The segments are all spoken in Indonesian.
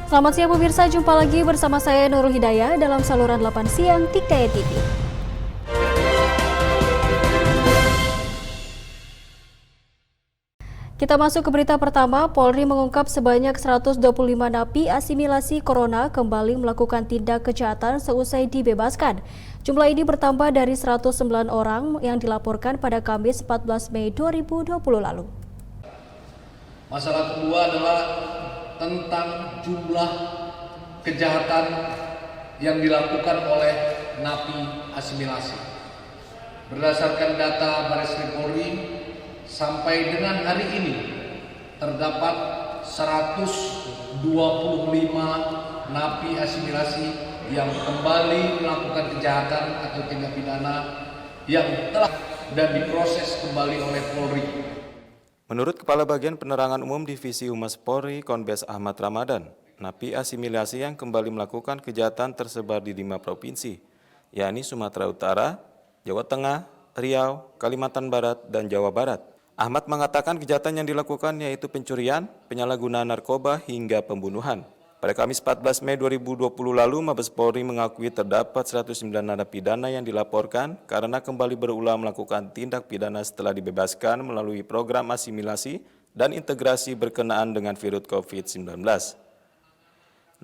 Selamat siang pemirsa, jumpa lagi bersama saya Nurul Hidayah dalam saluran 8 siang Tikaya TV. Kita masuk ke berita pertama. Polri mengungkap sebanyak 125 napi asimilasi corona kembali melakukan tindak kejahatan seusai dibebaskan. Jumlah ini bertambah dari 109 orang yang dilaporkan pada Kamis 14 Mei 2020 lalu. Masalah kedua adalah tentang jumlah kejahatan yang dilakukan oleh napi asimilasi. Berdasarkan data Baris Krim Polri, sampai dengan hari ini terdapat 125 napi asimilasi yang kembali melakukan kejahatan atau tindak pidana yang telah dan diproses kembali oleh Polri. Menurut Kepala Bagian Penerangan Umum Divisi Humas Polri, Kombes Ahmad Ramadan, napi asimilasi yang kembali melakukan kejahatan tersebar di 5 provinsi, yakni Sumatera Utara, Jawa Tengah, Riau, Kalimantan Barat, dan Jawa Barat. Ahmad mengatakan kejahatan yang dilakukan yaitu pencurian, penyalahgunaan narkoba, hingga pembunuhan. Pada Kamis 14 Mei 2020 lalu, Mabes Polri mengakui terdapat 109 narapidana yang dilaporkan karena kembali berulang melakukan tindak pidana setelah dibebaskan melalui program asimilasi dan integrasi berkenaan dengan virus COVID-19.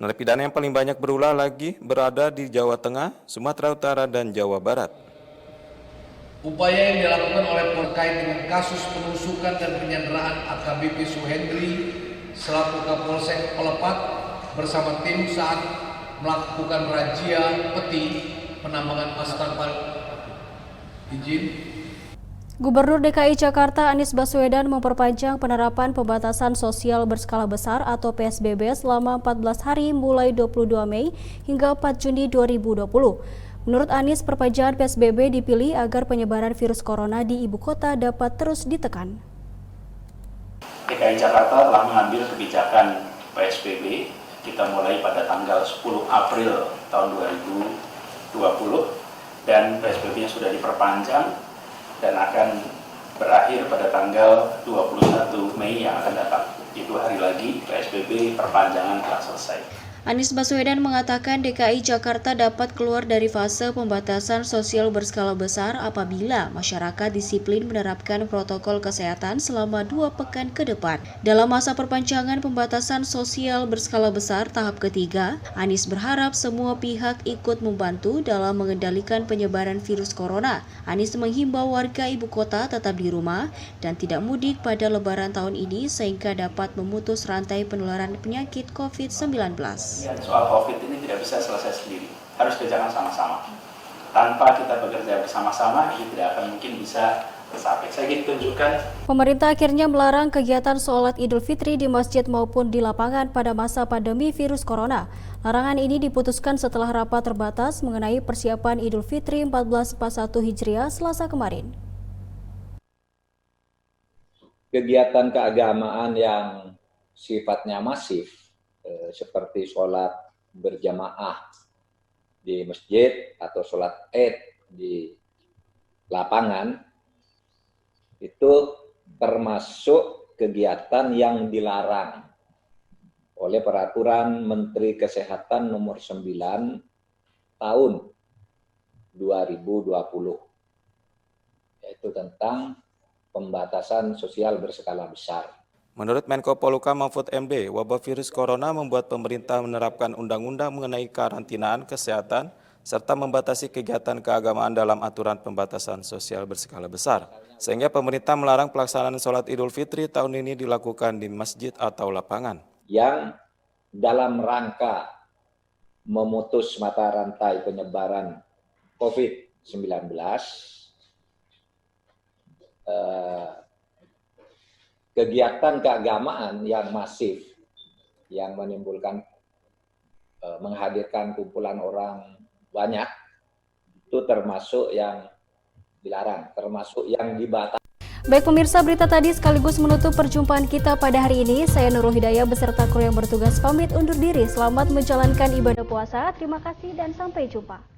Narapidana yang paling banyak berulang lagi berada di Jawa Tengah, Sumatera Utara, dan Jawa Barat. Upaya yang dilakukan oleh terkait dengan kasus penusukan dan penyanderaan AKBP Suhendri selaku Kapolsek Pelepat bersama tim saat melakukan razia peti penambangan emas tanpa izin. Gubernur DKI Jakarta Anies Baswedan memperpanjang penerapan pembatasan sosial berskala besar atau PSBB selama 14 hari mulai 22 Mei hingga 4 Juni 2020. Menurut Anies, perpanjangan PSBB dipilih agar penyebaran virus corona di ibu kota dapat terus ditekan. DKI Jakarta telah mengambil kebijakan PSBB. Kita mulai pada tanggal 10 April tahun 2020 dan PSBB-nya sudah diperpanjang dan akan berakhir pada tanggal 21 Mei yang akan datang. Itu hari lagi PSBB perpanjangan telah selesai. Anies Baswedan mengatakan DKI Jakarta dapat keluar dari fase pembatasan sosial berskala besar apabila masyarakat disiplin menerapkan protokol kesehatan selama 2 pekan ke depan. Dalam masa perpanjangan pembatasan sosial berskala besar tahap ketiga, Anies berharap semua pihak ikut membantu dalam mengendalikan penyebaran virus corona. Anies menghimbau warga ibu kota tetap di rumah dan tidak mudik pada Lebaran tahun ini sehingga dapat memutus rantai penularan penyakit COVID-19. Soal COVID ini tidak bisa selesai sendiri, harus kerjakan sama-sama. Tanpa kita bekerja bersama-sama, ini tidak akan mungkin bisa tercapai. Saya ingin tunjukkan. Pemerintah akhirnya melarang kegiatan sholat Idul Fitri di masjid maupun di lapangan pada masa pandemi virus corona. Larangan ini diputuskan setelah rapat terbatas mengenai persiapan Idul Fitri 1441 Hijriah Selasa kemarin. Kegiatan keagamaan yang sifatnya masif seperti sholat berjamaah di masjid atau sholat Id di lapangan itu termasuk kegiatan yang dilarang oleh Peraturan Menteri Kesehatan Nomor 9 Tahun 2020, yaitu tentang pembatasan sosial berskala besar. Menurut Menko Polhukam Mahfud MD, wabah virus corona membuat pemerintah menerapkan undang-undang mengenai karantinaan kesehatan serta membatasi kegiatan keagamaan dalam aturan pembatasan sosial berskala besar. Sehingga pemerintah melarang pelaksanaan sholat Idul Fitri tahun ini dilakukan di masjid atau lapangan. Yang dalam rangka memutus mata rantai penyebaran COVID-19, kegiatan keagamaan yang masif, yang menimbulkan, menghadirkan kumpulan orang banyak, itu termasuk yang dilarang, termasuk yang dibatasi. Baik pemirsa, berita tadi sekaligus menutup perjumpaan kita pada hari ini. Saya Nurul Hidayah beserta kru yang bertugas pamit undur diri. Selamat menjalankan ibadah puasa. Terima kasih dan sampai jumpa.